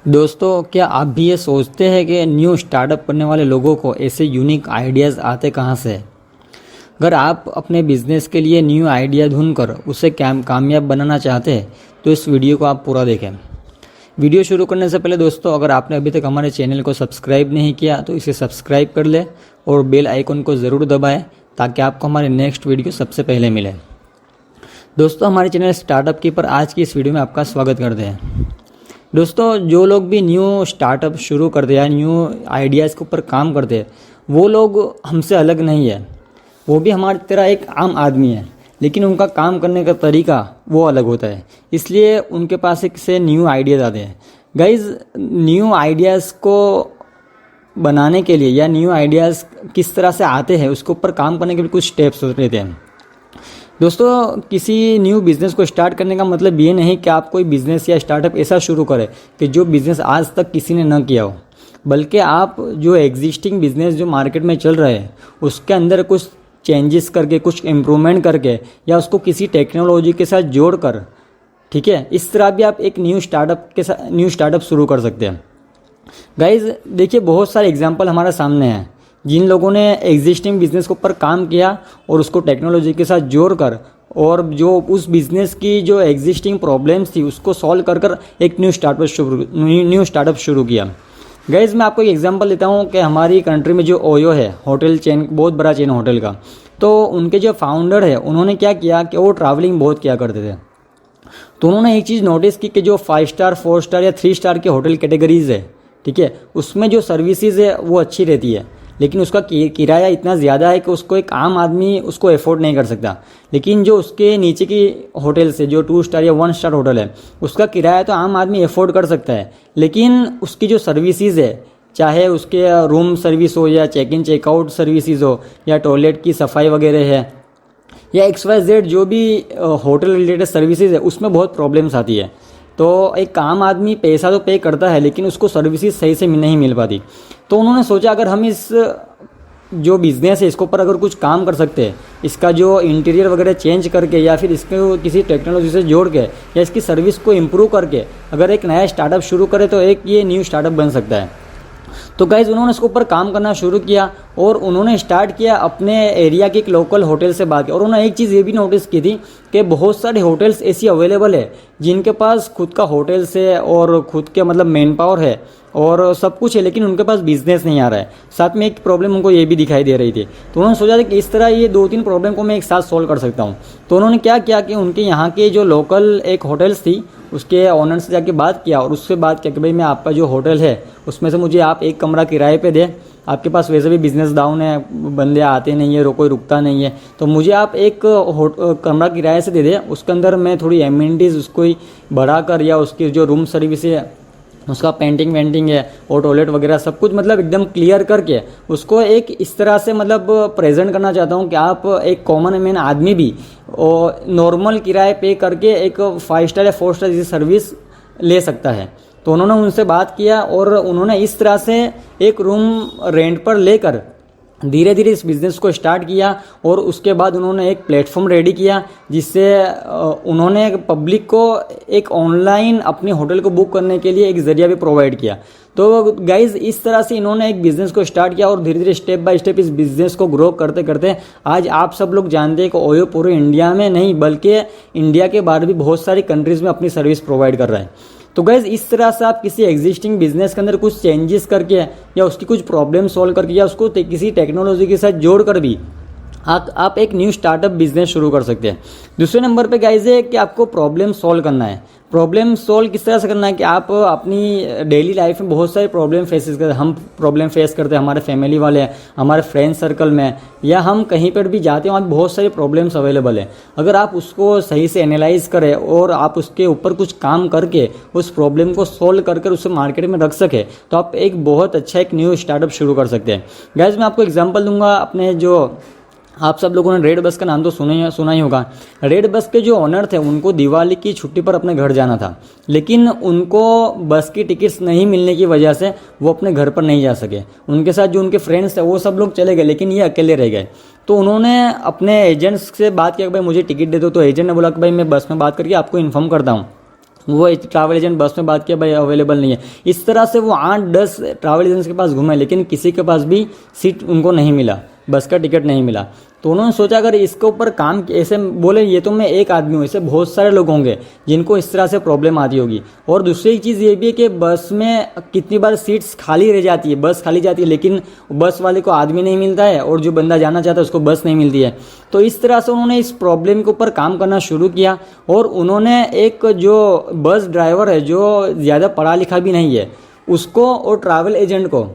दोस्तों, क्या आप भी ये सोचते हैं कि न्यू स्टार्टअप करने वाले लोगों को ऐसे यूनिक आइडियाज़ आते कहाँ से? अगर आप अपने बिजनेस के लिए न्यू आइडिया ढूंढकर उसे कामयाब बनाना चाहते हैं तो इस वीडियो को आप पूरा देखें। वीडियो शुरू करने से पहले दोस्तों, अगर आपने अभी तक हमारे चैनल को सब्सक्राइब नहीं किया तो इसे सब्सक्राइब कर ले और बेल आइकन को ज़रूर दबाएं ताकि आपको हमारे नेक्स्ट वीडियो सबसे पहले मिले। दोस्तों, हमारे चैनल स्टार्टअप की पर आज की इस वीडियो में आपका स्वागत करते हैं। दोस्तों, जो लोग भी न्यू स्टार्टअप शुरू करते हैं या न्यू आइडियाज़ के ऊपर काम करते हैं, वो लोग हमसे अलग नहीं है। वो भी हमारी तरह एक आम आदमी है, लेकिन उनका काम करने का तरीका वो अलग होता है, इसलिए उनके पास एक से न्यू आइडियाज़ आते हैं। गाइज़, न्यू आइडियाज़ को बनाने के लिए या न्यू आइडियाज़ किस तरह से आते हैं उसके ऊपर काम करने के लिए कुछ स्टेप्स रहते हैं। दोस्तों, किसी न्यू बिज़नेस को स्टार्ट करने का मतलब ये नहीं कि आप कोई बिज़नेस या स्टार्टअप ऐसा शुरू करें कि जो बिज़नेस आज तक किसी ने न किया हो, बल्कि आप जो एग्जिस्टिंग बिज़नेस जो मार्केट में चल रहे हैं उसके अंदर कुछ चेंजेस करके, कुछ इम्प्रूवमेंट करके या उसको किसी टेक्नोलॉजी के साथ जोड़कर, ठीक है, इस तरह भी आप एक न्यू स्टार्टअप शुरू कर सकते हैं। गाइज देखिए, बहुत सारे एग्जाम्पल हमारे सामने हैं जिन लोगों ने एग्जिस्टिंग बिजनेस के ऊपर काम किया और उसको टेक्नोलॉजी के साथ जोड़कर और जो उस बिज़नेस की जो एग्जिस्टिंग प्रॉब्लम्स थी उसको सॉल्व कर एक न्यू स्टार्टअप शुरू किया। गाइज, मैं आपको एक एग्जांपल देता हूँ कि हमारी कंट्री में जो ओयो है, होटल चेन, बहुत बड़ा चेन होटल का, तो उनके जो फाउंडर है उन्होंने क्या किया कि वो ट्रैवलिंग बहुत किया करते थे। तो उन्होंने एक चीज़ नोटिस की कि जो 5 स्टार, 4 स्टार या 3 स्टार के होटल कैटेगरीज है, ठीक है, उसमें जो सर्विसेज है वो अच्छी रहती है, लेकिन उसका किराया इतना ज़्यादा है कि उसको एक आम आदमी उसको अफोर्ड नहीं कर सकता। लेकिन जो उसके नीचे की होटल से, जो 2 स्टार या 1 स्टार होटल है, उसका किराया तो आम आदमी अफोर्ड कर सकता है, लेकिन उसकी जो सर्विसेज है, चाहे उसके रूम सर्विस हो या चेक इन चेकआउट सर्विसेज हो या टॉयलेट की सफाई वगैरह है या XYZ जो भी होटल रिलेटेड सर्विसेज है, उसमें बहुत प्रॉब्लम्स आती है। तो एक आम आदमी पैसा तो पे करता है लेकिन उसको सर्विसेज सही से नहीं मिल पाती। तो उन्होंने सोचा अगर हम इस जो बिज़नेस है इसके ऊपर अगर कुछ काम कर सकते हैं, इसका जो इंटीरियर वगैरह चेंज करके या फिर इसको किसी टेक्नोलॉजी से जोड़ के या इसकी सर्विस को इम्प्रूव करके अगर एक नया स्टार्टअप शुरू करें तो एक ये न्यू स्टार्टअप बन सकता है। तो गाइज़, उन्होंने इसके ऊपर काम करना शुरू किया और उन्होंने स्टार्ट किया अपने एरिया के एक लोकल होटल से बात की। और उन्होंने एक चीज़ ये भी नोटिस की थी कि बहुत सारे होटल्स ऐसी अवेलेबल है जिनके पास खुद का होटल्स है और खुद के मतलब मैन पावर है और सब कुछ है, लेकिन उनके पास बिजनेस नहीं आ रहा है। साथ में एक प्रॉब्लम उनको ये भी दिखाई दे रही थी। तो उन्होंने सोचा था कि इस तरह ये 2-3 प्रॉब्लम को मैं एक साथ सॉल्व कर सकता हूँ। तो उन्होंने क्या किया कि उनके यहाँ के जो लोकल एक होटल्स थी उसके ऑनर से जाके बात किया और उससे बात किया कि भाई मैं आपका जो होटल है उसमें से मुझे आप एक कमरा किराए पे दें, आपके पास वैसे भी बिज़नेस डाउन है, बंदे आते नहीं है, कोई रुकता नहीं है, तो मुझे आप एक कमरा किराए से दे दें, उसके अंदर मैं थोड़ी एमिनिटीज़ उसको ही बढ़ाकर या उसकी जो रूम सर्विस है उसका पेंटिंग वेंटिंग है और टॉयलेट वगैरह सब कुछ मतलब एकदम क्लियर करके उसको एक इस तरह से मतलब प्रेजेंट करना चाहता हूँ कि आप एक कॉमन मैन आदमी भी और नॉर्मल किराए पे करके एक 5 स्टार या 4 स्टार जैसी सर्विस ले सकता है। तो उन्होंने उनसे बात किया और उन्होंने इस तरह से एक रूम रेंट पर लेकर धीरे धीरे इस बिज़नेस को स्टार्ट किया और उसके बाद उन्होंने एक प्लेटफॉर्म रेडी किया जिससे उन्होंने पब्लिक को एक ऑनलाइन अपने होटल को बुक करने के लिए एक ज़रिया भी प्रोवाइड किया। तो गाइज़, इस तरह से इन्होंने एक बिज़नेस को स्टार्ट किया और धीरे धीरे स्टेप बाय स्टेप इस बिज़नेस को ग्रो करते करते आज आप सब लोग जानते हैं कि ओयो पूरे इंडिया में नहीं बल्कि इंडिया के बाहर भी बहुत सारी कंट्रीज़ में अपनी सर्विस प्रोवाइड कर रहा है। तो गाइज, इस तरह से आप किसी एग्जिस्टिंग बिजनेस के अंदर कुछ चेंजेस करके या उसकी कुछ प्रॉब्लम सॉल्व करके या उसको किसी टेक्नोलॉजी के साथ जोड़कर भी आप एक न्यू स्टार्टअप बिजनेस शुरू कर सकते हैं। दूसरे नंबर पे गाइज है कि आपको प्रॉब्लम सॉल्व करना है। प्रॉब्लम सॉल्व किस तरह से करना है कि आप अपनी डेली लाइफ में बहुत सारे प्रॉब्लम फेसेस करते हैं। हम प्रॉब्लम फेस करते हैं, हमारे फैमिली वाले, हमारे फ्रेंड सर्कल में, या हम कहीं पर भी जाते हैं वहाँ बहुत सारी प्रॉब्लम्स अवेलेबल है। अगर आप उसको सही से एनालाइज करें और आप उसके ऊपर कुछ काम करके उस प्रॉब्लम को सॉल्व कर उसे मार्केट में रख सके तो आप एक बहुत अच्छा एक न्यू स्टार्टअप शुरू कर सकते हैं। गाइज, मैं आपको एग्जाम्पल दूंगा अपने जो आप सब लोगों ने रेड बस का नाम तो सुना ही होगा। रेड बस के जो ओनर थे उनको दिवाली की छुट्टी पर अपने घर जाना था, लेकिन उनको बस की टिकट्स नहीं मिलने की वजह से वो अपने घर पर नहीं जा सके। उनके साथ जो उनके फ्रेंड्स थे वो सब लोग चले गए, लेकिन ये अकेले रह गए। तो उन्होंने अपने एजेंट्स से बात किया कि भाई मुझे टिकट दे दो। तो एजेंट ने बोला कि भाई मैं बस में बात करके आपको इन्फॉर्म करता हूँ। वो ट्रैवल एजेंट बस में बात किया, भाई अवेलेबल नहीं है। इस तरह से वो 8-10 ट्रैवल एजेंट्स के पास घूमे, लेकिन किसी के पास भी सीट उनको नहीं मिला, बस का टिकट नहीं मिला। तो उन्होंने सोचा अगर इसके ऊपर काम, ऐसे बोले ये तो मैं एक आदमी हूँ, ऐसे बहुत सारे लोग होंगे जिनको इस तरह से प्रॉब्लम आती होगी। और दूसरी चीज़ ये भी है कि बस में कितनी बार सीट्स खाली रह जाती है, बस खाली जाती है, लेकिन बस वाले को आदमी नहीं मिलता है और जो बंदा जाना चाहता है उसको बस नहीं मिलती है। तो इस तरह से उन्होंने इस प्रॉब्लम के ऊपर काम करना शुरू किया और उन्होंने एक जो बस ड्राइवर है जो ज़्यादा पढ़ा लिखा भी नहीं है उसको और ट्रैवल एजेंट को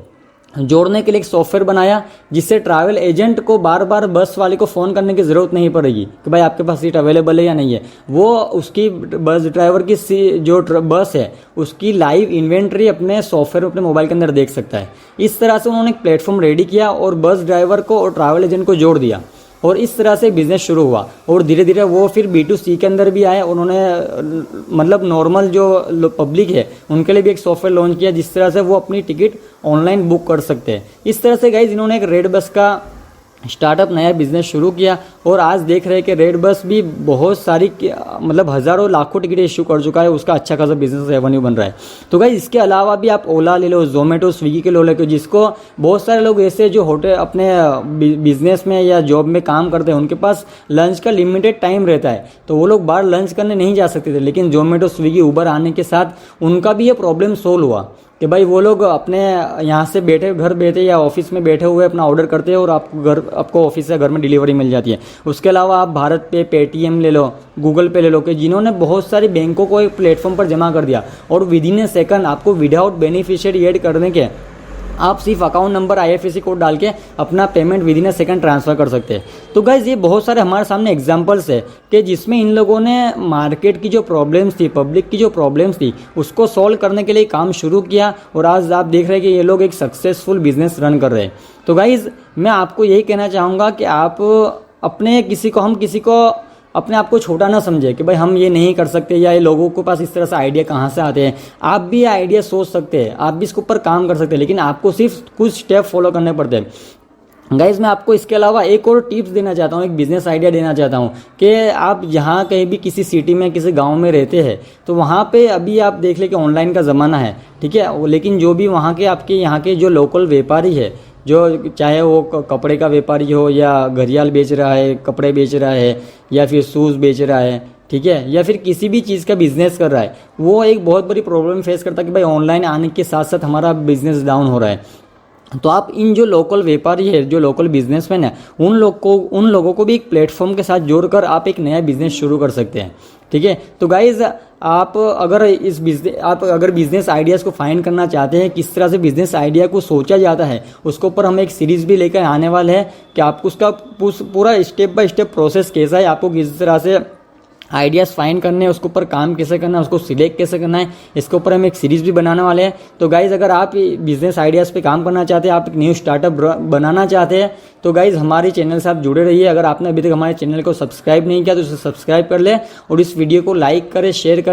जोड़ने के लिए एक सॉफ्टवेयर बनाया, जिससे ट्रैवल एजेंट को बार बार बस वाले को फ़ोन करने की ज़रूरत नहीं पड़ेगी कि भाई आपके पास सीट अवेलेबल है या नहीं है। वो उसकी बस ड्राइवर की जो बस है उसकी लाइव इन्वेंट्री अपने सॉफ्टवेयर अपने मोबाइल के अंदर देख सकता है। इस तरह से उन्होंने एक प्लेटफॉर्म रेडी किया और बस ड्राइवर को और ट्रैवल एजेंट को जोड़ दिया और इस तरह से बिजनेस शुरू हुआ। और धीरे धीरे वो फिर B2C के अंदर भी आए। उन्होंने मतलब नॉर्मल जो पब्लिक है उनके लिए भी एक सॉफ्टवेयर लॉन्च किया जिस तरह से वो अपनी टिकट ऑनलाइन बुक कर सकते हैं। इस तरह से गाइज इन्होंने एक रेड बस का स्टार्टअप नया बिजनेस शुरू किया और आज देख रहे हैं कि रेड बस भी बहुत सारी मतलब हज़ारों लाखों टिकट इश्यू कर चुका है, उसका अच्छा खासा बिजनेस रेवेन्यू बन रहा है। तो गाइस इसके अलावा भी आप ओला ले लो, जोमेटो, स्विगी के लो लेके, जिसको बहुत सारे लोग ऐसे जो होटल अपने बिजनेस में या जॉब में काम करते हैं उनके पास लंच का लिमिटेड टाइम रहता है, तो वो लोग बाहर लंच करने नहीं जा सकते थे। लेकिन जोमेटो, स्विगी, उबर आने के साथ उनका भी ये प्रॉब्लम सोल्व हुआ कि भाई वो लोग अपने यहाँ से बैठे घर बैठे या ऑफिस में बैठे हुए अपना ऑर्डर करते हैं और आपको ऑफिस से घर में डिलीवरी मिल जाती है। उसके अलावा आप भारत पे, पेटीएम ले लो, गूगल पे ले लो, कि जिन्होंने बहुत सारी बैंकों को एक प्लेटफॉर्म पर जमा कर दिया और विद इन ए सेकंड आपको विदाउट बेनिफिशियरी ऐड करने के आप सिर्फ अकाउंट नंबर, IFSC कोड डाल के अपना payment with in A second transfer कर सकते हैं। तो गाइज ये बहुत सारे हमारे सामने एग्जांपल्स है कि जिसमें इन लोगों ने मार्केट की जो प्रॉब्लम्स थी, पब्लिक की जो प्रॉब्लम्स थी, उसको सॉल्व करने के लिए काम शुरू किया और आज आप देख रहे हैं कि ये लोग एक सक्सेसफुल बिजनेस रन कर रहे हैं। तो गाइज मैं आपको यही कहना चाहूँगा कि आप अपने किसी को अपने आप को छोटा ना समझे कि भाई हम ये नहीं कर सकते या ये लोगों के पास इस तरह से आइडिया कहाँ से आते हैं। आप भी ये आइडिया सोच सकते हैं, आप भी इसके ऊपर काम कर सकते हैं, लेकिन आपको सिर्फ कुछ स्टेप फॉलो करने पड़ते हैं। गाइज मैं आपको इसके अलावा एक और टिप्स देना चाहता हूँ, एक बिजनेस आइडिया देना चाहता हूँ कि आप जहाँ कहीं भी किसी सिटी में, किसी गाँव में रहते हैं तो वहाँ पे अभी आप देख लें कि ऑनलाइन का ज़माना है, ठीक है, लेकिन जो भी वहाँ के आपके यहाँ के जो लोकल व्यापारी है, जो चाहे वो कपड़े का व्यापारी हो या घड़ियाल बेच रहा है, कपड़े बेच रहा है या फिर शूज़ बेच रहा है, ठीक है, या फिर किसी भी चीज़ का बिजनेस कर रहा है, वो एक बहुत बड़ी प्रॉब्लम फेस करता है कि भाई ऑनलाइन आने के साथ साथ हमारा बिजनेस डाउन हो रहा है। तो आप इन जो लोकल व्यापारी है, जो लोकल बिजनेसमैन है, उन लोगों को भी एक प्लेटफॉर्म के साथ जोड़कर आप एक नया बिजनेस शुरू कर सकते हैं, ठीक है। तो गाइज आप अगर बिजनेस आइडियाज़ को फाइंड करना चाहते हैं, किस तरह से बिजनेस आइडिया को सोचा जाता है, उसके ऊपर हम एक सीरीज़ भी लेकर आने वाले हैं कि आपको उसका पूरा स्टेप बाय स्टेप प्रोसेस कैसा है, आपको किस तरह से आइडियाज़ फाइंड करने हैं, उसके ऊपर काम कैसे करना है, उसको सिलेक्ट कैसे करना है, इसके ऊपर हम एक सीरीज़ भी बनाने वाले हैं। तो गाइज़ अगर आप बिजनेस आइडियाज़ पे काम करना चाहते हैं, आप एक न्यू स्टार्टअप बनाना चाहते हैं, तो गाइज़ हमारे चैनल से आप जुड़े रहिए। अगर आपने अभी तक हमारे चैनल को सब्सक्राइब नहीं किया तो उसे सब्सक्राइब कर ले और इस वीडियो को लाइक करें, शेयर करें।